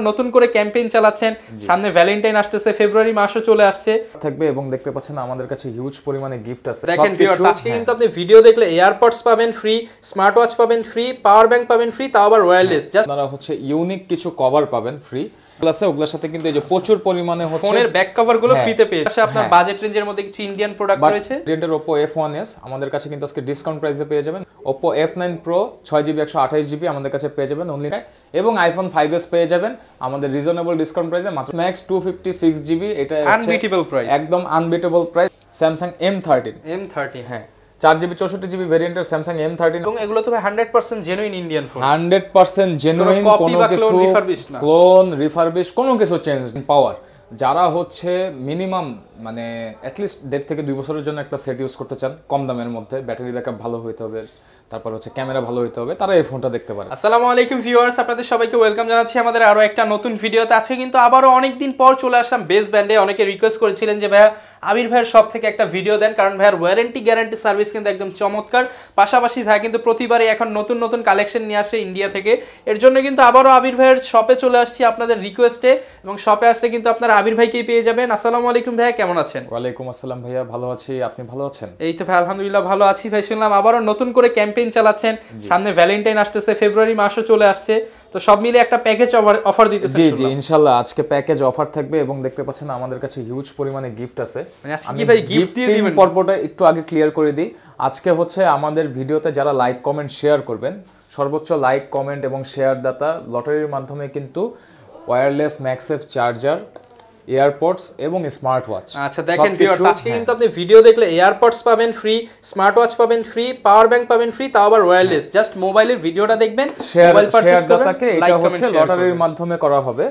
নতুন করে ক্যাম্পেইন চালাচ্ছেন, সামনে ভ্যালেন্টাইন আসতেছে, ফেব্রুয়ারি মাসও চলে আসছে থাকবে এবং দেখতে পাচ্ছেন আমাদের কাছে হিউজ পরিমাণে গিফট আছে। দেখেন ভিউয়ার্স, আজকে কিন্তু আপনি ভিডিও দেখলে এয়ারপডস পাবেন ফ্রি, স্মার্ট ওয়াচ পাবেন ফ্রি, পাওয়ার ব্যাংক পাবেন ফ্রি, তাও আবার ওয়্যারলেস। জাস্ট আপনারা হচ্ছে ইউনিক কিছু কভার পাবেন ফ্রি প্লাস ওগুলোর সাথে কিন্তু এই যে প্রচুর পরিমাণে হচ্ছে ফোনের ব্যাক কভার গুলো ফ্রিতে পেয়ে যাচ্ছে। আপনার বাজেট রেঞ্জের মধ্যে কিছু ইন্ডিয়ান প্রোডাক্ট রয়েছে। ভেরিয়েন্টের Oppo F1s আমাদের কাছে কিন্তু আজকে ডিসকাউন্ট প্রাইসে পেয়ে যাবেন। Oppo F9 Pro 6GB 128GB আমাদের কাছে পেয়ে যাবেন অনলি, এবং iPhone 5s পেয়ে যাবেন আমাদের রিজনেবল ডিসকাউন্ট প্রাইসে মাত্র Max 256GB। এটা আনবিটেবল প্রাইস, একদম আনবিটেবল প্রাইস। Samsung M13 হ্যাঁ 4GB 64GB ভেরিয়েন্টের Samsung M13, এবং এগুলো তো ভাই 100% জেনুইন ইন্ডিয়ান ফোন, 100% জেনুইন, কোনো কিছু ক্লোন রিফারবিশ কোনো কিছু চেঞ্জ পাওয়ার। যারা হচ্ছে মিনিমাম মানে অ্যাটলিস্ট 1.5 থেকে 2 বছরের জন্য একটা সেট ইউজ করতে চান কম দামের মধ্যে, ব্যাটারি ব্যাকআপ ভালো হইতে হবে, তারপর হচ্ছে ক্যামেরা ভালো হইতে হবে, তারা এই ফোনটা দেখতে পারে। আসসালামু আলাইকুম ভিউয়ার্স, আপনাদের সবাইকে ওয়েলকাম জানাচ্ছি আমাদের আরো একটা নতুন ভিডিওতে। আজকে কিন্তু আবারও অনেকদিন পর চলে আসলাম বেস্ট ব্র্যান্ডে। অনেকে রিকোয়েস্ট করেছিলেন যে ভাইয়া আবির ভাইয়ের শপ থেকে একটা ভিডিও দেন, কারণ ভাইয়ার ওয়ারেন্টি গ্যারান্টি সার্ভিস কিন্তু একদম চমৎকার। পাশাপাশি ভাইয়া কিন্তু প্রতিবারই এখন নতুন নতুন কালেকশন নিয়ে আসে ইন্ডিয়া থেকে। এর জন্য কিন্তু আবারও আবির ভাইয়ের শপে চলে আসছি আপনাদের রিকোয়েস্টে, এবং শপে আসলে কিন্তু আপনারা আবির ভাইকেই পেয়ে যাবেন। আসসালামু আলাইকুম ভাইয়া, কেমন আছেন? ওয়ালাইকুম আসসালাম ভাইয়া, ভালো আছি, আপনি ভালো আছেন? এই তো ভাই আলহামদুলিল্লাহ ভালো আছি ভাই। শুনলাম আবারও নতুন করে ক্যাম্পেইন চালাচ্ছেন, সামনে ভ্যালেন্টাইন আসতেছে, ফেব্রুয়ারি মাসও চলে আসছে, তো সব মিলে একটা প্যাকেজ অফার দিতেছেন। জি জি ইনশাআল্লাহ আজকে প্যাকেজ অফার থাকবে এবং দেখতে পাচ্ছেন আমাদের কাছে হিউজ পরিমাণে গিফট আছে। আমি ভাই গিফট দিয়ে দিবেন পর্বটা একটু আগে ক্লিয়ার করে দিই। আজকে হচ্ছে আমাদের ভিডিওতে যারা লাইক কমেন্ট শেয়ার করবেন, সর্বোচ্চ লাইক কমেন্ট এবং শেয়ার দাতা লটারির মাধ্যমে কিন্তু ওয়্যারলেস ম্যাক্সেফ চার্জার, এয়ারপডস এবং স্মার্ট ওয়াচ। আচ্ছা দেখেন ভিউয়ার্স, আজকে কিন্তু আপনি ভিডিও দেখলে এয়ারপডস পাবেন ফ্রি, স্মার্ট ওয়াচ পাবেন ফ্রি, পাওয়ার ব্যাংক পাবেন ফ্রি, তাও আবার ওয়্যারলেস। জাস্ট মোবাইলের ভিডিওটা দেখবেন, মোবাইল পারচেজ করবেন, এটা হচ্ছে লটারির মাধ্যমে করা হবে।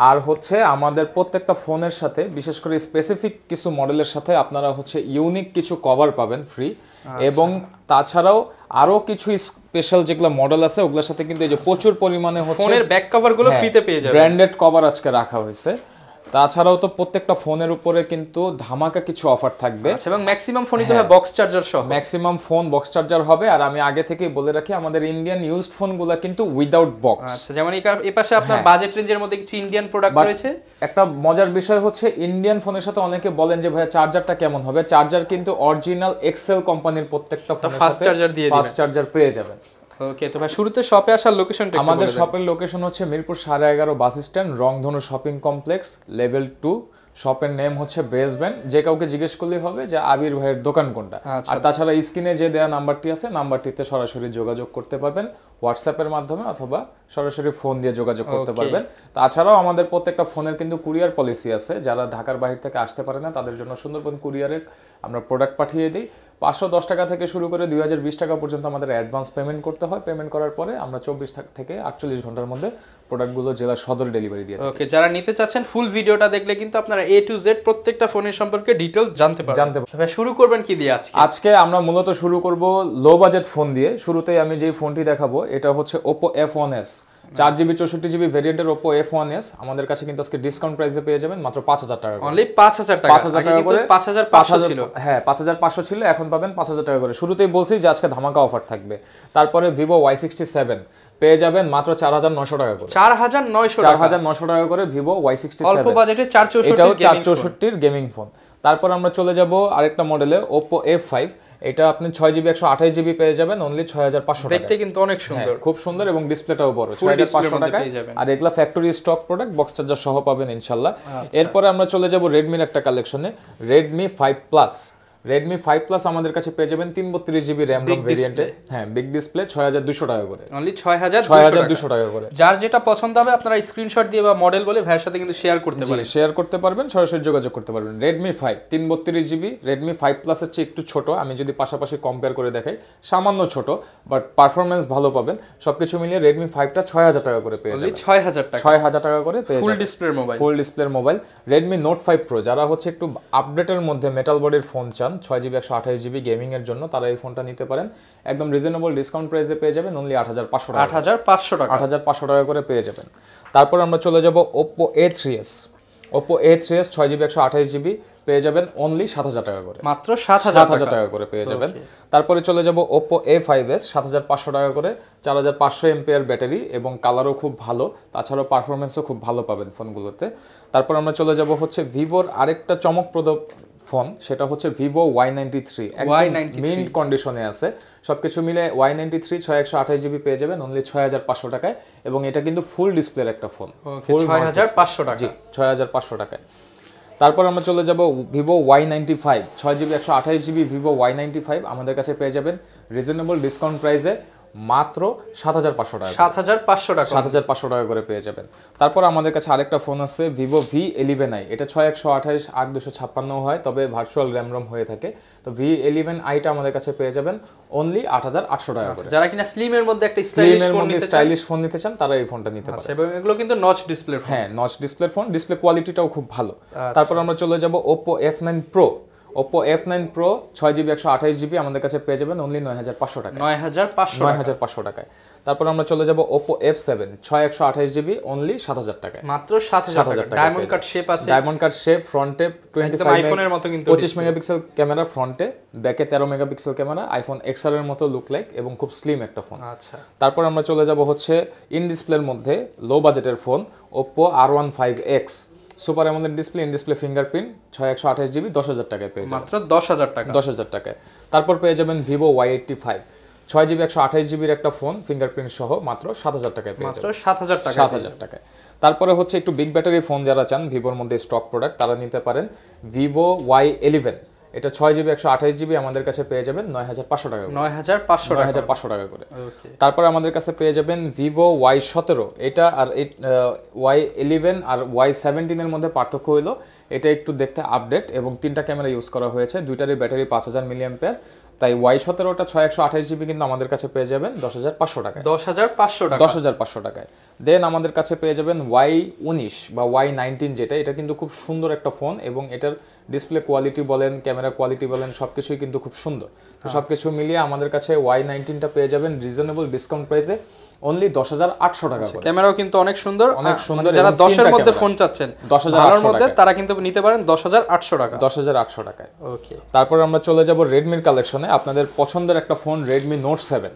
আর হচ্ছে আমাদের প্রত্যেকটা ফোনের সাথে বিশেষ করে স্পেসিফিক কিছু মডেলের সাথে আপনারা হচ্ছে ইউনিক কিছু কভার পাবেন ফ্রি, এবং তাছাড়াও আরো কিছু স্পেশাল যেগুলো মডেল আছে ওগুলোর সাথে কিন্তু এই যে প্রচুর পরিমাণে হচ্ছে ফোনের ব্যাক কভার গুলো ফ্রিতে পেয়ে যাবেন। ব্র্যান্ডেড কভার আজকে রাখা হয়েছে। তাছাড়াও তো প্রত্যেকটা ফোনের উপরে কিন্তু ধামাকা কিছু অফার থাকবে, এবং ম্যাক্সিমাম ফোনই তো বক্স চার্জার সহ, ম্যাক্সিমাম ফোন বক্স চার্জার হবে। আর আমি আগে থেকেই বলে রাখি আমাদের ইন্ডিয়ান ইউজড ফোনগুলো কিন্তু উইদাউট বক্স। আচ্ছা, যেমন এই পাশে আপনার বাজেট রেঞ্জের মধ্যে কিছু ইন্ডিয়ান প্রোডাক্ট রয়েছে। একটা মজার বিষয় হচ্ছে ইন্ডিয়ান ফোনের সাথে অনেকে বলেন যে ভাইয়া চার্জারটা কেমন হবে। চার্জার কিন্তু অরিজিনাল এক্সেল কোম্পানির প্রত্যেকটা ফোনের ফাস্ট চার্জার দিয়ে দিবেন, ফাস্ট চার্জার পেয়ে যাবেন। ওকে, তো ভাই শুরুতে শপে আসার লোকেশনটা আমাদের শপের লোকেশন হচ্ছে মিরপুর 11.5 বাস স্ট্যান্ড, রংধনু শপিং কমপ্লেক্স, লেভেল 2। শপের নেম হচ্ছে বেস্ট ব্র্যান্ড। যে কাউকে জিজ্ঞেস করলেই হবে যে আবির ভাইয়ের দোকান কোনটা। আর তাছাড়া স্ক্রিনে যে দেওয়া নাম্বারটি আছে, নাম্বারটিতে সরাসরি যোগাযোগ করতে পারবেন হোয়াটসঅ্যাপের মাধ্যমে, অথবা সরাসরি ফোন দিয়ে যোগাযোগ করতে পারবেন। তাছাড়াও আমাদের প্রত্যেকটা ফোনের কিন্তু কুরিয়ার পলিসি আছে। যারা ঢাকার বাইরে থেকে আসতে পারে না তাদের জন্য সুন্দরবন কুরিয়ারে আমরা প্রোডাক্ট পাঠিয়ে দিই। 510 টাকা থেকে শুরু করে 2020 টাকা পর্যন্ত আমাদের অ্যাডভান্স পেমেন্ট করতে হয়। পেমেন্ট করার পরে আমরা 24 থেকে 48 ঘন্টার মধ্যে প্রোডাক্টগুলো জেলা সদর ডেলিভারি দিয়ে দিই। ওকে, যারা নিতে চাচ্ছেন ফুল ভিডিওটা দেখলে কিন্তু আপনারা A to Z প্রত্যেকটা ফোনের সম্পর্কে ডিটেইলস জানতে পারবেন। ভাই শুরু করবেন কি দিয়ে আজকে? আজকে আমরা মূলত শুরু করব লো বাজেট ফোন দিয়ে। শুরুতেই আমি যেই ফোনটি দেখাবো এটা হচ্ছে Oppo F1s 4GB 64GB ভেরিয়েন্টের Oppo F1s আমাদের কাছে কিন্তু আজকে ডিসকাউন্ট প্রাইসে পেয়ে যাবেন মাত্র 5000 টাকা করে। অনলি 5000 টাকা। 5000 টাকা করে, 5500 ছিল। হ্যাঁ 5500 ছিল, এখন পাবেন 5000 টাকা করে। শুরুতেই বলছি যে আজকে ধামাকা অফার থাকবে। তারপরে Vivo Y67 পেয়ে যাবেন মাত্র 4900 টাকা করে। 4900 টাকা করে Vivo Y67, অল্প বাজেটে 464, এটাও 464 গেমিং ফোন। তারপর আমরা চলে যাব আরেকটা মডেলে Oppo F5। এটা আপনি 6GB 128GB পেয়ে যাবেন অনলি 6500 টাকা। দেখতে কিন্তু অনেক সুন্দর, খুব সুন্দর, এবং ডিসপ্লেটাও বড়, 6500 টাকা। আর এগুলা factory stock product, box charger সহ পাবেন ইনশাআল্লাহ। এরপরে আমরা চলে যাব Redmi-র একটা কালেকশনে, Redmi 5 Plus। Redmi 5 Plus আমাদের কাছে পেয়ে যাবেন 332GB RAM ROM ভেরিয়েন্টে, হ্যাঁ বিগ ডিসপ্লে, 6200 টাকা করে। অনলি 6200 টাকা করে। যার যেটা পছন্দ হবে আপনারা স্ক্রিনশট দিয়ে বা মডেল বলে ভাইয়ের সাথে কিন্তু শেয়ার করতে পারেন। শেয়ার করতে পারবেন, সরাসরি যোগাযোগ করতে পারবেন। Redmi 5 332GB, Redmi 5 Plus এর চেয়ে একটু ছোট। আমি যদি পাশাপাশি কম্পেয়ার করে দেখাই, সামান্য ছোট, বাট পারফরম্যান্স ভালো পাবেন। সবকিছু মিলিয়ে Redmi 5টা 6000 টাকা করে পেয়ে যাবেন। 6000 টাকা করে পেয়ে যাবেন। ফুল ডিসপ্লের মোবাইল। Redmi Note 5 Pro যারা হচ্ছে একটু আপডেটের মধ্যে মেটাল বডির ফোন চান 6GB 128GB গেমিং এর জন্য, তারা এই ফোনটা নিতে পারেন। একদম রিজনেবল ডিসকাউন্ট প্রাইসে পেয়ে যাবেন অনলি 8500 টাকা। 8500 টাকা করে পেয়ে যাবেন। তারপর আমরা চলে যাব Oppo A3s। Oppo A3s 6GB 128GB পেয়ে যাবেন অনলি 7,000 টাকা করে, মাত্র 7,000 টাকা করে পেয়ে যাবেন। তারপরে চলে যাব Oppo A5s 7,500 টাকা করে, 4,500 এমপিআর ব্যাটারি এবং কালারও খুব ভালো, তাছাড়াও পারফরমেন্সও খুব ভালো পাবেন ফোনগুলোতে। তারপর আমরা চলে যাব হচ্ছে ভিভোর আরেকটা চমকপ্রদ ফোন, সেটা হচ্ছে ভিভো Y93, মিন্ট কন্ডিশনে আছে। সবকিছু মিলে Y93 6128 জিবি পেয়ে যাবেন অনলি 6,500 টাকায়, এবং এটা কিন্তু ফুল ডিসপ্লের একটা ফোন, ফুল 6,500 টাকা। জি 6,500 টাকায়। তারপর আমরা চলে যাব Vivo Y95 6GB 128GB Vivo Y95 আমাদের কাছে পেয়ে যাবেন রিজনেবল ডিসকাউন্ট প্রাইসে মাত্র 7,500 টাকা, 7,500 টাকা করে পেয়ে যাবেন। তারপর আমাদের কাছে আরেকটা ফোন আছে ভিভো V11i, এটা 6128 8256 হয়, তবে ভার্চুয়াল র্যাম রোম হয়ে থাকে। তো V11i টা আমাদের কাছে পেয়ে যাবেন অনলি 8,800 টাকা করে। যারা কিনা স্লিমের মধ্যে একটা স্টাইলিশ ফোন নিতে চান তারা এই ফোনটা নিতে পারেন। এবং এগুলো কিন্তু নচ ডিসপ্লে ফোন, হ্যাঁ নচ ডিসপ্লে ফোন, ডিসপ্লে কোয়ালিটিটাও খুব ভালো। তারপর আমরা চলে যাব Oppo F9 Pro, Oppo F9 Pro 6GB 128GB আমাদের কাছে পেয়ে যাবেন অনলি 9,500 টাকায়, 9,500 টাকায়। তারপর আমরা চলে যাব Oppo F7 6128GB অনলি 7,000 টাকায়, মাত্র 7,000 টাকা। ডায়মন্ড কাট শেপ আছে, ডায়মন্ড কাট শেপ, ফ্রন্টে 25 আইফোনের মতো কিন্তু 25 মেগাপিক্সেল ক্যামেরা ফ্রন্টে, ব্যাকে 13 মেগাপিক্সেল ক্যামেরা, আইফোন XR এর মতো লুক লাইক এবং খুব স্লিম একটা ফোন। আচ্ছা, তারপর আমরা চলে যাব হচ্ছে ইন ডিসপ্লের মধ্যে লো বাজেটের phone Oppo R15X super AMOLED display, in display fingerprint 6128GB 10,000 টাকায় পেয়ে যাবেন, মাত্র 10,000 টাকা, 10,000 টাকায়। তারপর পেয়ে যাবেন ভিভো Y85 6GB 128GBর একটা ফোন ফিঙ্গারপ্রিন্ট সহ মাত্র 7,000 টাকায় পেয়ে যাবেন, মাত্র 7,000 টাকা, 7,000 টাকায়। তারপরে হচ্ছে একটু বিগ ব্যাটারি ফোন যারা চান ভিভোর মধ্যে স্টক প্রোডাক্ট তারা নিতে পারেন ভিভো Y11, এটা 6GB 128GB আমাদের কাছে পেয়ে যাবেন 9,500 টাকা, 9,500 টাকা করে। তারপরে আমাদের কাছে পেয়ে যাবেন ভিভো Y17, এটা আর Y11 আর Y17 এর মধ্যে পার্থক্য হলো এটা একটু দেখতে আপডেট এবং 3টা ক্যামেরা ইউজ করা হয়েছে, দুইটারই ব্যাটারি 5,000 মিলিঅ্যাম্পিয়ার, তাই Y17টা 6128GB কিন্তু আমাদের কাছে পেয়ে যাবেন 10,500 টাকায়, 10,500 টাকায়। দেন আমাদের কাছে পেয়ে যাবেন Y19 বা Y19 যেটা, এটা কিন্তু খুব সুন্দর একটা ফোন এবং এটার ডিসপ্লে কোয়ালিটি বলেন, ক্যামেরা কোয়ালিটি বলেন, সবকিছুই কিন্তু খুব সুন্দর। তো সবকিছু মিলিয়ে আমাদের কাছে Y19টা পেয়ে যাবেন রিজনেবল ডিসকাউন্ট প্রাইসে অনলি 10,800 টাকা করে। ক্যামেরাও কিন্তু অনেক সুন্দর, অনেক সুন্দর। যারা 10 এর মধ্যে ফোন চাচ্ছেন 10,000 এর মধ্যে তারা কিন্তু নিতে পারেন 10,800 টাকা, 10,800 টাকায়। ওকে, তারপর আমরা চলে যাব রেডমির কালেকশনে। আপনাদের পছন্দের একটা phone Redmi note 7,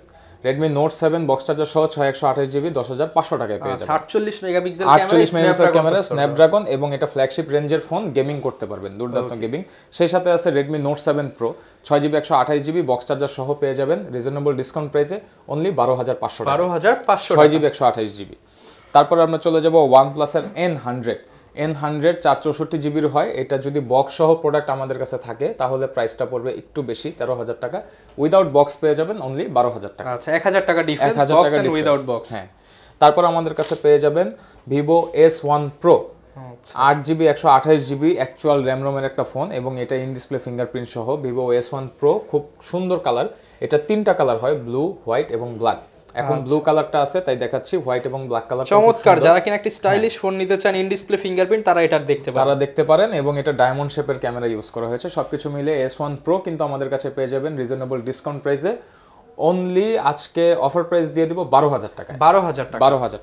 Redmi note 7 box charger সহ 6128GB 10,500 টাকায় পেয়ে যাবেন, 48 মেগাপিক্সেল ক্যামেরা, স্ন্যাপড্রাগন, এবং এটা ফ্ল্যাগশিপ রেঞ্জের ফোন, গেমিং করতে পারবেন, দুর্দান্ত গেমিং। সেই সাথে আছে Redmi note 7 pro 6GB 128GB box charger সহ পেয়ে যাবেন রিজনেবল ডিসকাউন্ট প্রাইসে অনলি 12,500 টাকা, 6GB 128GB। তারপর আমরা চলে যাব OnePlus এর N100 464GBর হয়, এটা যদি বক্স সহ প্রোডাক্ট আমাদের কাছে থাকে তাহলে প্রাইসটা পড়বে একটু বেশি 13,000 টাকা, উইদাউট বক্স পেয়ে যাবেন অনলি 12,000 টাকা। আচ্ছা, 1,000 টাকা difference, box and without box. হ্যাঁ, তারপর আমাদের কাছে পেয়ে যাবেন Vivo S1 Pro 8GB 128GB actual RAM রোমের একটা ফোন এবং এটা ইন ডিসপ্লে ফিঙ্গারপ্রিন্ট সহ Vivo S1 Pro, খুব সুন্দর কালার। এটা 3টা কালার হয়, ব্লু, হোয়াইট এবং ব্ল্যাক। এখন ব্লু কালারটা আছে তাই দেখাচ্ছি, হোয়াইট এবং ব্ল্যাক কালার চমৎকার। যারা কিনা একটা স্টাইলিশ ফোন নিতে চান ইন ডিসপ্লে ফিঙ্গারপ্রিন্ট তারা এটা দেখতে পারেন এবং এটা ডায়মন্ড শেপের ক্যামেরা ইউজ করা হয়েছে। সবকিছু মিলে S1 Pro কিন্তু আমাদের কাছে পেয়ে যাবেন রিজনেবল ডিসকাউন্ট প্রাইসে অনলি, আজকে অফার প্রাইস দিয়ে দিব 12,000 টাকায়, 12,000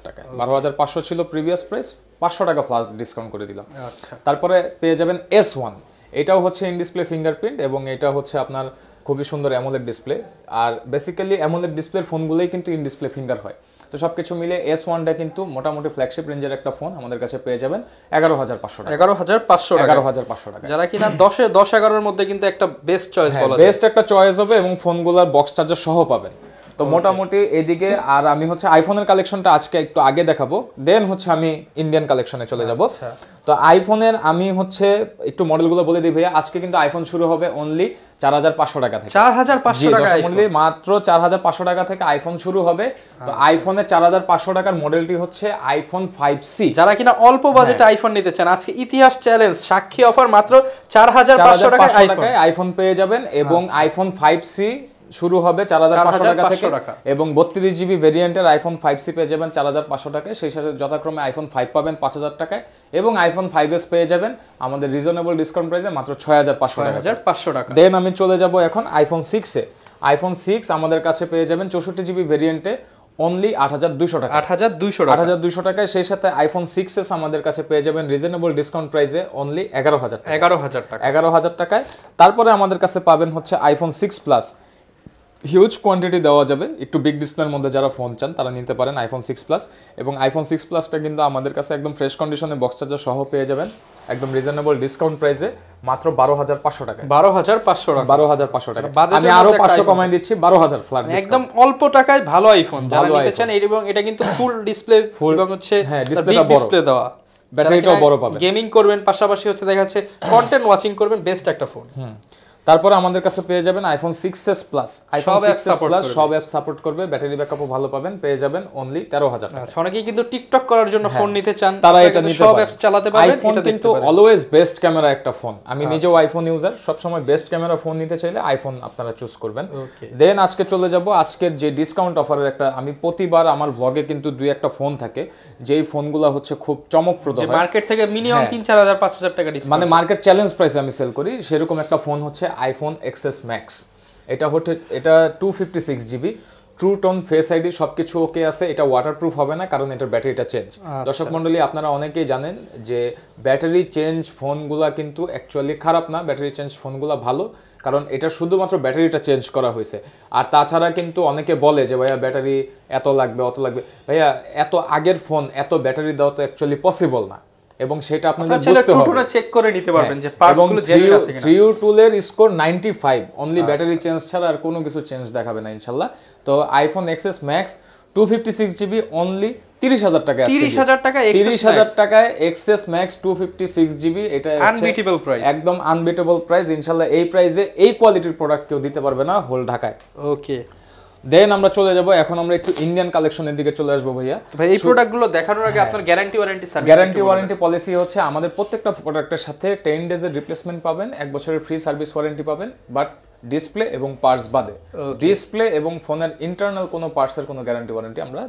টাকায়। 12,500 ছিল প্রিভিয়াস প্রাইস, 500 টাকা ফ্ল্যাশ ডিসকাউন্ট করে দিলাম। আচ্ছা, তারপরে পেয়ে যাবেন S1, এটাও হচ্ছে ইন ডিসপ্লে ফিঙ্গারপ্রিন্ট এবং এটা হচ্ছে আপনার খুবই সুন্দর অ্যামোলেড ডিসপ্লে, আর বেসিক্যালি অ্যামোলেড ডিসপ্লের ফোনগুলোই কিন্তু ইন ডিসপ্লে ফিঙ্গার হয়। তো সবকিছু মিলে S1টা কিন্তু মোটামুটি ফ্ল্যাগশিপ রেঞ্জের একটা ফোন, আমাদের কাছে পেয়ে যাবেন 11,500 টাকা, 11,500 টাকা। যারা কিনা 10-11 এর মধ্যে কিন্তু একটা বেস্ট চয়েস বলা যায়, বেস্ট একটা চয়েস হবে এবং ফোনগুলোর বক্স চার্জার সহ পাবেন। তো মোটামুটি এদিকে, আর আমি হচ্ছে আইফোনের কালেকশনটা আজকে একটু আগে দেখাবো, দেন হচ্ছে আমি ইন্ডিয়ান কালেকশনে চলে যাব। তো আইফোনের আমি হচ্ছে একটু মডেলগুলো বলে দিই ভাইয়া। আজকে কিন্তু আইফোন শুরু হবে অনলি 4,500 টাকা থেকে, 4,500 টাকা মাত্র 4,500 টাকা থেকে আইফোন শুরু হবে। তো আইফোনের 4,500 টাকার মডেলটি হচ্ছে আইফোন 5C। যারা কিনা অল্প বাজেটে আইফোন নিতে চান, আজকে ইতিহাস চ্যালেঞ্জ সাক্ষী অফার, মাত্র 4,500 টাকায় আইফোন পেয়ে যাবেন এবং আইফোন 5C শুরু হবে 4,500 টাকা থেকে এবং 32GB ভেরিয়েন্টের আইফোন 5C পেয়ে যাবেন 4,500 টাকায়। সেই সাথে যথাক্রমে আইফোন 5 পাবেন 5,000 টাকায় এবং আইফোন 5s পেয়ে যাবেন আমাদের রিজনেবল ডিসকাউন্ট প্রাইসে মাত্র 6,500 টাকা। দেন আমি চলে যাব এখন আইফোন 6 এ। আইফোন 6 আমাদের কাছে পেয়ে যাবেন 64GB ভেরিয়েন্টে অনলি 8200 টাকা। 8200 টাকায় সেই সাথে আইফোন 6s আমাদের কাছে পেয়ে যাবেন রিজনেবল ডিসকাউন্ট প্রাইসে অনলি 11000 টাকা। 11000 টাকায়। তারপরে আমাদের কাছে পাবেন হচ্ছে আইফোন 6 প্লাস, হিউজ কোয়ান্টিটি দেওয়া যাবে, একটু বিগ ডিসপ্লের মধ্যে যারা ফোন চান তারা নিতে পারেন আইফোন 6 প্লাস। এবং আইফোন 6 প্লাসটা কিন্তু আমাদের কাছে একদম ফ্রেশ কন্ডিশনে বক্স চার্জার সহ পেয়ে যাবেন একদম রিজনেবল ডিসকাউন্ট প্রাইসে মাত্র 12500 টাকা। 12500 টাকা। আমি আরো 500 কমাই দিচ্ছি, 12000 ফ্ল্যাট ডিসকাউন্ট। একদম অল্প টাকায় ভালো আইফোন যারা নিতে চান, এবং এটা কিন্তু ফুল ডিসপ্লে এবং হচ্ছে ডিসপ্লে দেওয়া, ব্যাটারিটাও বড় পাবেন। গেমিং করবেন, পাশাপাশি হচ্ছে দেখা যাচ্ছে কন্টেন্ট ওয়াচিং করবেন, বেস্ট একটা ফোন। তারপরে আমাদের কাছে পেয়ে যাবেন iPhone 6s plus. IPhone 6s plus সব অ্যাপ সাপোর্ট করবে, ব্যাটারি ব্যাকআপও ভালো পাবেন, পেয়ে যাবেন অনলি 13000 টাকা। আচ্ছা, অনেকেই কিন্তু টিকটক করার জন্য ফোন নিতে চান, তারা এটা নিতে সব পারে, অ্যাপস চালাতে পারবেন। আইফোন কিন্তু অলওয়েজ বেস্ট ক্যামেরা একটা ফোন। আমি নিজেও আইফোন ইউজার, সব সময় বেস্ট ক্যামেরা ফোন নিতে চাইলে আইফোন আপনারা চুজ করবেন। দেন আজকে চলে যাব আজকের যে ডিসকাউন্ট অফারের একটা, আমি প্রতিবার আমার ভ্লগে কিন্তু দুই একটা ফোন থাকে যেই ফোনগুলো হচ্ছে খুব চমকপ্রদ হয়, মার্কেট থেকে মিনিমাম 3000 5000 টাকা ডিসকাউন্ট, মানে মার্কেট চ্যালেঞ্জ প্রাইসে আমি সেল করি, সেরকম একটা ফোন হচ্ছে আইফোন XS Max। এটা 256 GB, true tone, face ID সবকিছু ওকে আছে। এটা ওয়াটারপ্রুফ হবে না কারণ এটার ব্যাটারিটা চেঞ্জ। দর্শক মণ্ডলী, আপনারা অনেকেই জানেন যে ব্যাটারি চেঞ্জ ফোনগুলা কিন্তু অ্যাকচুয়ালি খারাপ না, ব্যাটারি চেঞ্জ ফোনগুলা ভালো, কারণ এটা শুধুমাত্র ব্যাটারিটা চেঞ্জ করা হয়েছে। আর তাছাড়া কিন্তু অনেকে বলে যে ভাইয়া ব্যাটারি এত লাগবে অত লাগবে, ভাইয়া এত আগের ফোন এত ব্যাটারি দেওয়া তো অ্যাকচুয়ালি পসিবল না, এবং সেটা আপনাদের বুঝতে হবে, চেক করে নিতে পারবেন যে পার্টসগুলো জেনুইন আছে কিনা। 3U টুলের স্কোর 95, অনলি ব্যাটারি চেঞ্জ ছাড়া আর কোনো কিছু চেঞ্জ দেখাবে না ইনশাআল্লাহ। তো iPhone XS Max 256 GB only 30000 টাকা। 30000 টাকা, 30000 টাকায় XS Max 256 জিবি, এটা আনবিটেবল প্রাইস, একদম আনবিটেবল প্রাইস। ইনশাআল্লাহ এই প্রাইসে এই কোয়ালিটির প্রোডাক্ট কেউ দিতে পারবে না হোল ঢাকায়। ওকে, দেন আমরা চলে যাব, এখন আমরা একটু ইন্ডিয়ান কালেকশনের দিকে চলে আসবো ভাইয়া। ভাই এই প্রোডাক্টগুলো দেখানোর আগে আপনার guarantee warranty service, guarantee warranty policy হচ্ছে আমাদের প্রত্যেকটা প্রোডাক্টের সাথে 10 ডেজের রিপ্লেসমেন্ট পাবেন, 1 বছরের ফ্রি সার্ভিস ওয়ারেন্টি পাবেন, বাট ডিসপ্লে এবং পার্টস বাদে। ডিসপ্লে এবং ফোনের ইন্টারনাল কোনো পার্টসের কোনো গ্যারান্টি ওয়ারেন্টি আমরা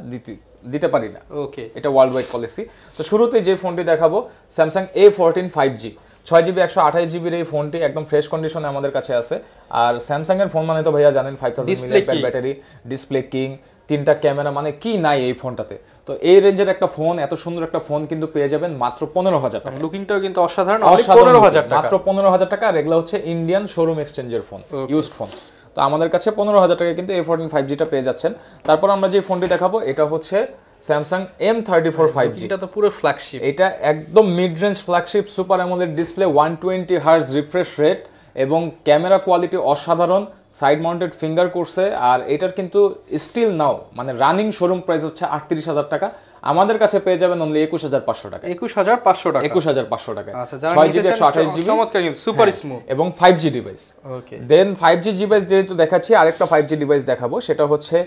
দিতে পারি না। ওকে, এটা ওয়ার্ল্ড ওয়াইড পলিসি। তো শুরুতে যে ফোনটি দেখাবো স্যামসাং A14 5G 6GB 128 জিবির এই ফোনটি একদম ফ্রেশ কন্ডিশনে আমাদের কাছে আছে। আর স্যামসাং এর ফোন মানে তো ভাইয়া জানেন 5000 mAh ব্যাটারি, ডিসপ্লে কিং, 3টা ক্যামেরা, মানে কি নাই এই ফোনটাতে। তো এই রেঞ্জের একটা ফোন, এত সুন্দর একটা ফোন কিন্তু পেয়ে যাবেন মাত্র 15000 টাকা। লুকিংটাও কিন্তু অসাধারণ, 15000 টাকা, মাত্র 15000 টাকা। আর এগুলা হচ্ছে ইন্ডিয়ান শোরুম এক্সচেঞ্জের ফোন, ইউজড ফোন। তো আমাদের কাছে 15000 টাকায় কিন্তু A14 5G টা পেয়ে যাচ্ছেন। তারপর আমরা যে ফোনটি দেখাবো এটা হচ্ছে স্যামসাং M34 5G। এটা তো পুরো ফ্ল্যাগশিপ, এটা একদম mid range flagship, super AMOLED display, 120 hertz refresh rate এবং ক্যামেরা কোয়ালিটি অসাধারণ, সাইড মাউন্টেড ফিঙ্গার করছে। আর এটার কিন্তু স্টিল নাও মানে রানিং শোরুম প্রাইস হচ্ছে 38000 টাকা। আমাদের কাছে পেয়ে যাবেন অনলি 21500 টাকা। 21500 টাকা, 21500 টাকা। আচ্ছা, যারা 6GB 128 জিবি চমৎকার কিন্তু সুপার স্মুথ এবং 5G ডিভাইস। ওকে, দেন 5G ডিভাইস যেহেতু দেখাচ্ছি, আরেকটা 5G ডিভাইস দেখাবো, সেটা হচ্ছে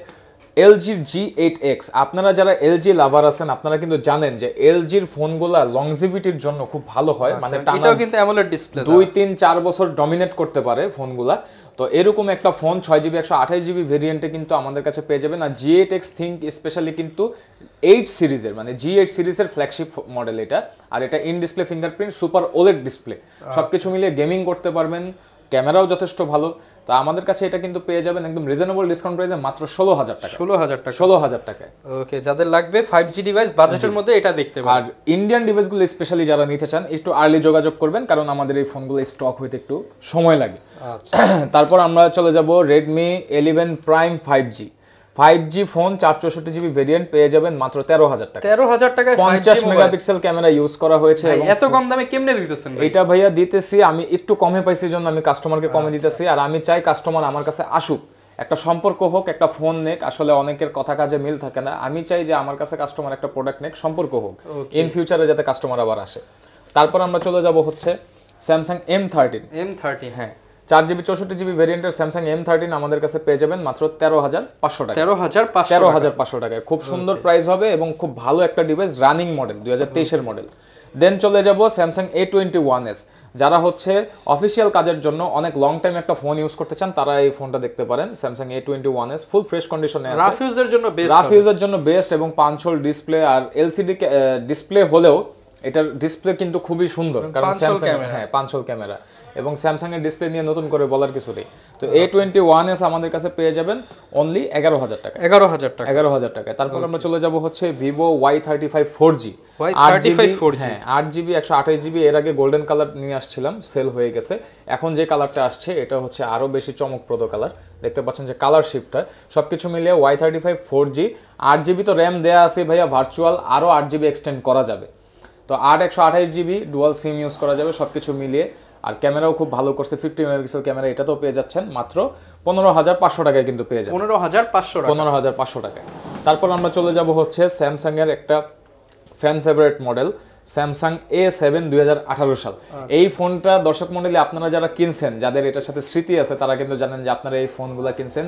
LG G8X। আপনারা যারা LG লাভার আছেন আপনারা কিন্তু জানেন যে LG এর ফোনগুলা লংজিভিটির জন্য খুব ভালো হয়, মানে এটাও কিন্তু অ্যামোলেড ডিসপ্লে 2-3-4 বছর ডমিনেট করতে পারে ফোনগুলা। তো এরকম একটা ফোন 6GB 128 জিবি ভেরিয়েন্টে কিন্তু আমাদের কাছে পেয়ে যাবেন। আর G8X থিঙ্ক স্পেশালি কিন্তু 8 সিরিজের মানে G8 সিরিজের ফ্ল্যাগশিপ মডেল এটা। আর এটা in display fingerprint, super OLED display, সবকিছু মিলিয়ে গেমিং করতে পারবেন, ক্যামেরাও যথেষ্ট ভালো। তো আমাদের কাছে এটা কিন্তু পেয়ে যাবেন একদম রিজনেবল ডিসকাউন্ট প্রাইসে মাত্র 16000 টাকা। 16000 টাকা। ওকে, যাদের লাগবে 5G ডিভাইস বাজেটের মধ্যে এটা দেখতে পারেন। আর ইন্ডিয়ান ডিভাইসগুলো স্পেশালি যারা নিতে চান একটু আর্লি যোগাযোগ করবেন, কারণ আমাদের এই ফোনগুলো স্টক হইতে একটু সময় লাগে। আচ্ছা, তারপর আমরা চলে যাব Redmi 11 Prime 5G phone 464GB variant পেয়ে যাবেন মাত্র 13000 টাকা। 13000 টাকায় 50 মেগাপিক্সেল ক্যামেরা ইউজ করা হয়েছে। এত কম দামে কেমনে দিতেছেন ভাই? এটা ভাইয়া দিতেছি আমি একটু কমে পাইছি জন্য আমি কাস্টমারকে কমে দিতেছি। আর আমি চাই কাস্টমার আমার কাছে আসুক, একটা সম্পর্ক হোক, একটা ফোন নেক। আসলে অনেকের কথা কাজে মিল থাকে না, আমি চাই যে আমার কাছে কাস্টমার একটা প্রোডাক্ট নেক, সম্পর্ক হোক, ইন ফিউচারে যাতে কাস্টমার আবার আসে। তারপর আমরা চলে যাব হচ্ছে স্যামসাং M13। হ্যাঁ, 4GB 64GB ভেরিয়েন্টের স্যামসাং M13 আমাদের কাছে পেয়ে যাবেন মাত্র 13500 টাকা। 13500 টাকায় খুব সুন্দর প্রাইস হবে এবং খুব ভালো একটা ডিভাইস, রানিং মডেল, 2023 এর মডেল। দেন চলে যাব স্যামসাং A21s। যারা হচ্ছে অফিসিয়াল কাজের জন্য অনেক লং টাইম একটা ফোন ইউজ করতে চান তারা এই ফোনটা দেখতে পারেন। স্যামসাং A21s ফুল ফ্রেশ কন্ডিশনে আছে, রাফ ইউজের জন্য বেস্ট, রাফ ইউজের জন্য বেস্ট এবং পাঞ্চ হোল ডিসপ্লে। আর এলসিডি ডিসপ্লে হলেও এটার ডিসপ্লে কিন্তু খুবই সুন্দর, কারণ স্যামসাং হ্যাঁ পাঁচশো ক্যামেরা, এবং স্যামসাং এর ডিসপ্লে নিয়ে নতুন করে বলার কিছু নেই। তো A21s আমাদের কাছে পেয়ে যাবেন অনলি 11,000 টাকা। 11,000 টাকায়। তারপর আমরা চলে যাব হচ্ছে Vivo Y35 4G, 8GB 128GB। এর আগে গোল্ডেন কালার নিয়ে আসছিলাম, সেল হয়ে গেছে। এখন যে কালারটা আসছে এটা হচ্ছে আরো বেশি চমকপ্রদ কালার, দেখতে পাচ্ছেন যে কালার শিফটটা। সবকিছু মিলিয়ে Y35 4G, 8GB তো র্যাম দেয়া আছে ভাইয়া, ভার্চুয়াল আরো 8GB এক্সটেন্ড করা যাবে। তো 128GB ডুয়াল সিম ইউজ করা যাবে সবকিছু মিলিয়ে। আর ক্যামেরাও খুব ভালো করছে, 50 মেগাপিক্সেল ক্যামেরা। এটা তো পেয়ে যাচ্ছেন মাত্র 15,500 টাকায় কিন্তু পেয়ে যাবেন, 15,500 টাকায়। তারপর আমরা চলে যাব হচ্ছে স্যামসাং এর একটা fan favourite model, Samsung A7 2018 সাল। এই ফোনটা দর্শক মণ্ডলী আপনারা যারা কিনছেন, যাদের এটার সাথে স্মৃতি আছে, তারা কিন্তু জানেন যে আপনারা এই ফোনগুলো কিনছেন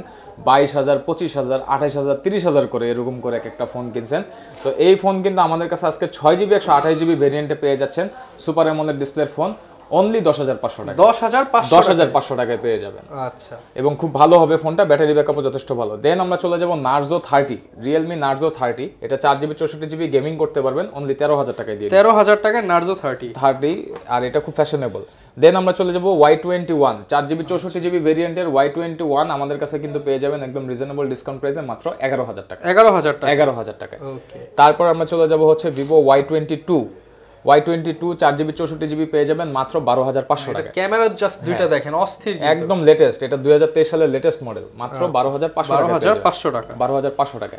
22,000, 25,000, 28,000, 30,000 করে, এরকম করে এক একটা ফোন কিনছেন। তো এই ফোন কিন্তু আমাদের কাছে আজকে 6GB 128GB ভেরিয়েন্টে পেয়ে যাচ্ছেন, সুপার অ্যামোলেড ডিসপ্লের ফোন, অনলি 10,500 টাকা। 10,500 টাকায় পেয়ে যাবেন। আচ্ছা, এবং খুব ভালো হবে ফোনটা, ব্যাটারি ব্যাকআপও যথেষ্ট ভালো। দেন আমরা চলে যাব Narzo 30, Realme Narzo 30। এটা 4GB 64GB গেমিং করতে পারবেন অনলি 13,000 টাকায় দিয়ে। 13,000 টাকায় Narzo 30, আর এটা খুব ফ্যাশনেবল। দেন আমরা চলে যাব Y21, 4GB 64GB ভেরিয়েন্টের Y21 আমাদের কাছে কিন্তু পেয়ে যাবেন একদম রিজনেবল ডিসকাউন্ট প্রাইসে মাত্র 11,000 টাকা। 11,000 টাকা। ওকে, তারপর আমরা চলে যাব হচ্ছে Vivo Y22, 4GB 64GB পেয়ে যাবেন মাত্র 12,500 টাকা। ক্যামেরা জাস্ট দুইটা দেখেন, অস্থির, একদম লেটেস্ট। এটা 2023 সালের লেটেস্ট মডেল, মাত্র 12,500 টাকা। 12,500 টাকা।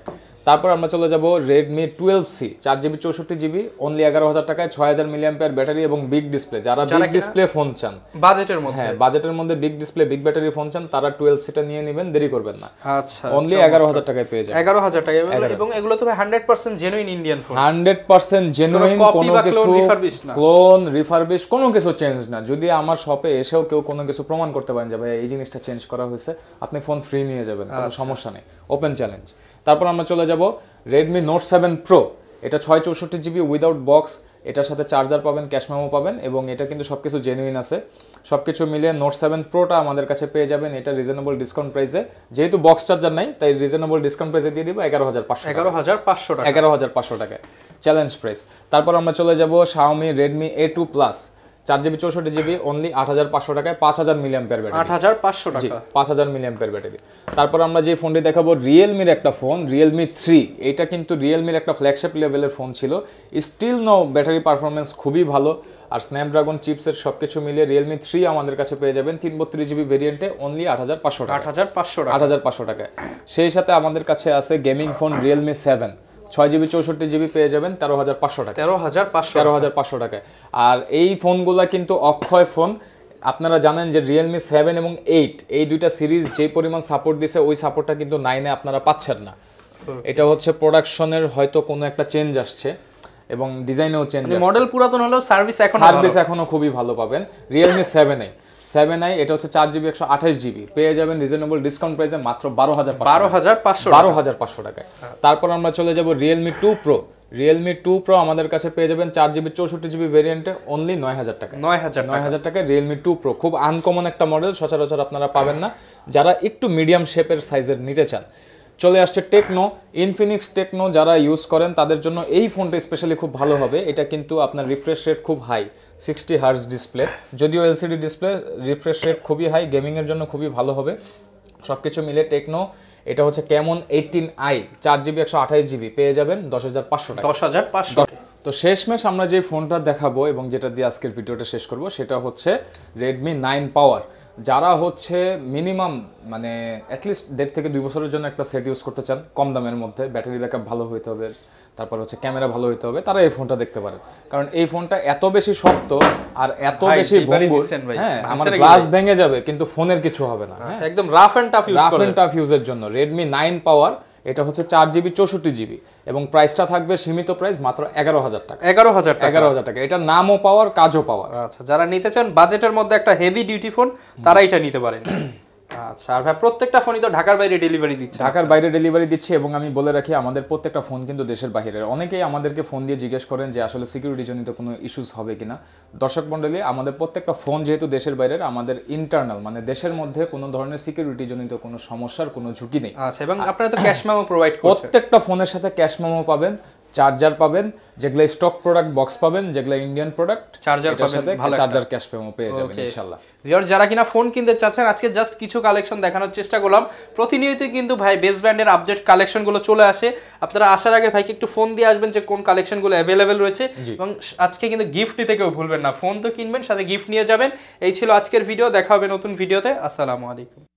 তারপর আমরা চলে যাব Redmi 12C, 4GB 64GB only 11,000 টাকায়, 6,000 mAh ব্যাটারি এবং বিগ ডিসপ্লে। যারা বিগ ডিসপ্লে ফোন চান বাজেটের মধ্যে, হ্যাঁ বাজেটের মধ্যে big display big battery phone চান, তারা 12C টা নিয়ে নেবেন, দেরি করবেন না। আচ্ছা, অনলি 11,000 টাকায় পেয়ে যাবেন। 11,000 টাকায়। এবং এগুলো তো 100% জেনুইন ইন্ডিয়ান ফোন, 100% জেনুইন, কোনো কিছু ক্লোন রিফারবিশ কোনো কিছু চেঞ্জ না। যদি আমার শপে এসেও কেউ কোনো কিছু প্রমাণ করতে পারেন যে ভাই এই জিনিসটা চেঞ্জ করা হয়েছে, আপনি ফোন ফ্রি নিয়ে যাবেন, কোনো সমস্যা নেই, ওপেন চ্যালেঞ্জ। তারপর আমরা চলে যাব Redmi Note 7 Pro। এটা 664GB উইদাউট বক্স, এটার সাথে চার্জার পাবেন, ক্যাশ মেমো পাবেন, এবং এটা কিন্তু সবকিছু জেনুইন আছে। সবকিছু মিলিয়ে Note 7 Proটা আমাদের কাছে পেয়ে যাবেন এটা রিজনেবল ডিসকাউন্ট প্রাইসে। যেহেতু বক্স চার্জার নাই, তাই রিজনেবল ডিসকাউন্ট প্রাইসে দিয়ে দিব 11,500 টাকায়, চ্যালেঞ্জ প্রাইস। তারপর আমরা চলে যাব Xiaomi Redmi A2 Plus, 4GB 64GB only 8,500 টাকায়, 5,000 mAh ব্যাটারি। 8,500 টাকা, 5,000 mAh ব্যাটারি। তারপর আমরা যে ফোনটি দেখাবো Realme-র একটা ফোন, Realme 3। এটা কিন্তু Realme-র একটা ফ্ল্যাগশিপ লেভেলের ফোন ছিল, স্টিল নাও ব্যাটারি পারফরমেন্স খুবই ভালো, আর স্ন্যাপড্রাগন চিপসের সবকিছু মিলিয়ে Realme 3 আমাদের কাছে পেয়ে যাবেন 332GB ভেরিয়েন্টে অনলি 8,500 টাকা। 8,500 টাকায়। সেই সাথে আমাদের কাছে আছে gaming phone Realme 7, 6GB 64GB পেয়ে যাবেন 13,500 টাকা। 13,500 টাকায়। আর এই ফোনগুলা কিন্তু অক্ষয় ফোন। আপনারা জানেন যে Realme 7 এবং 8 এই দুইটা সিরিজ যে পরিমাণ সাপোর্ট দিছে, ওই সাপোর্টটা কিন্তু 9-এ আপনারা পাচ্ছেন না। এটা হচ্ছে প্রোডাকশনের হয়তো কোনো একটা চেঞ্জ আসছে, এবং ডিজাইনেও চেঞ্জ আসছে। মডেল পুরাতন হলেও সার্ভিস এখনো খুবই ভালো পাবেন Realme 7i। এটা হচ্ছে 4GB 128GB পেয়ে যাবেন রিজনেবল ডিসকাউন্ট প্রাইসে মাত্র 12,500 টাকায়। তারপর আমরা চলে যাব Realme 2 Pro। Realme 2 Pro আমাদের কাছে পেয়ে যাবেন 4GB 64GB ভেরিয়েন্টে অনলি 9,000 টাকা। 9,000 টাকায় Realme 2 Pro, খুব আনকমন একটা মডেল, সচরাচর আপনারা পাবেন না। যারা একটু মিডিয়াম শেপের সাইজের নিতে চান, চলে আসছে টেকনো, ইনফিনিক্স টেকনো যারা ইউজ করেন তাদের জন্য এই ফোনটা স্পেশালি খুব ভালো হবে। এটা কিন্তু আপনার রিফ্রেশ রেট খুব হাই, 60 হার্জ ডিসপ্লে, যদিও এলসিডি ডিসপ্লে, রিফ্রেশ রেট খুবই হাই, গেমিংয়ের জন্য খুবই ভালো হবে। সবকিছু মিলে টেকনো, এটা হচ্ছে Camon 18i, 4GB 128GB পেয়ে যাবেন 10,500 টাকা। 10,500। তো শেষমেশ আমরা যে ফোনটা দেখাবো এবং যেটা দিয়ে আজকের ভিডিওটা শেষ করব, সেটা হচ্ছে Redmi 9 Power। যারা হচ্ছে মিনিমাম মানে অ্যাটলিস্ট 1.5 থেকে 2 বছরের জন্য একটা সেট ইউজ করতে চান, কম দামের মধ্যে, ব্যাটারি ব্যাকআপ ভালো হইতে হবে, তারপর হচ্ছে ক্যামেরা ভালো হইতে হবে, তারা এই ফোনটা দেখতে পারেন। কারণ এই ফোনটা এত বেশি শক্ত আর এত বেশি ভঙ্গুর, হ্যাঁ আমার গ্লাস ভেঙে যাবে কিন্তু ফোনের কিছু হবে না। একদম রাফ এন্ড টাফ ইউজের জন্য Redmi 9 Power। এটা হচ্ছে 4GB 64GB এবং প্রাইসটা থাকবে সীমিত প্রাইস মাত্র 11,000 টাকা। 11,000 টাকা। এটা নামও পাওয়ার, কাজও পাওয়ার। আচ্ছা, যারা নিতে চান বাজেটের মধ্যে একটা হেভি ডিউটি ফোন, তারা এটা নিতে পারেন। আচ্ছা, আর ভাই প্রত্যেকটা ফোনই তো ঢাকার বাইরে ডেলিভারি দিচ্ছে? ঢাকার বাইরে ডেলিভারি দিচ্ছে, এবং আমি বলে রাখি আমাদের প্রত্যেকটা ফোন কিন্তু দেশের বাইরের। অনেকেই আমাদেরকে ফোন দিয়ে জিজ্ঞেস করেন যে আসলে সিকিউরিটি জনিত কোনো ইস্যুস হবে কিনা। দর্শক মণ্ডলী, আমাদের প্রত্যেকটা ফোন যেহেতু দেশের বাইরের, আমাদের ইন্টারনাল মানে দেশের মধ্যে কোনো ধরনের সিকিউরিটি জনিত কোনো সমস্যার কোনো ঝুঁকি নেই। আচ্ছা, এবং আপনারা তো ক্যাশ মেমো প্রোভাইড করছেন? প্রত্যেকটা ফোনের সাথে ক্যাশ মেমো পাবেন, চার্জার পাবেন, যেগুলো স্টক প্রোডাক্ট বক্স পাবেন, যেগুলো ইন্ডিয়ান প্রোডাক্ট চার্জার পাবেন, ভালো চার্জার ক্যাশ পেমেন্ট পেয়ে যাবেন ইনশাআল্লাহ। ভিউয়ার যারা কিনা ফোন কিনতে চাচ্ছেন, আজকে জাস্ট কিছু কালেকশন দেখানোর চেষ্টা করলাম। প্রতিনিয়তই কিন্তু ভাই বেস্ট ব্র্যান্ডের আপডেট কালেকশনগুলো চলে আসে। আপনারা আসার আগে ভাইকে একটু ফোন দিয়ে আসবেন যে কোন কালেকশনগুলো অ্যাভেলেবেল রয়েছে, এবং আজকে কিন্তু গিফট নিতে কেউ ভুলবেন না। ফোন তো কিনবেন, সাথে গিফট নিয়ে যাবেন। এই ছিল আজকের ভিডিও, দেখা হবে নতুন ভিডিওতে। আসসালামু আলাইকুম।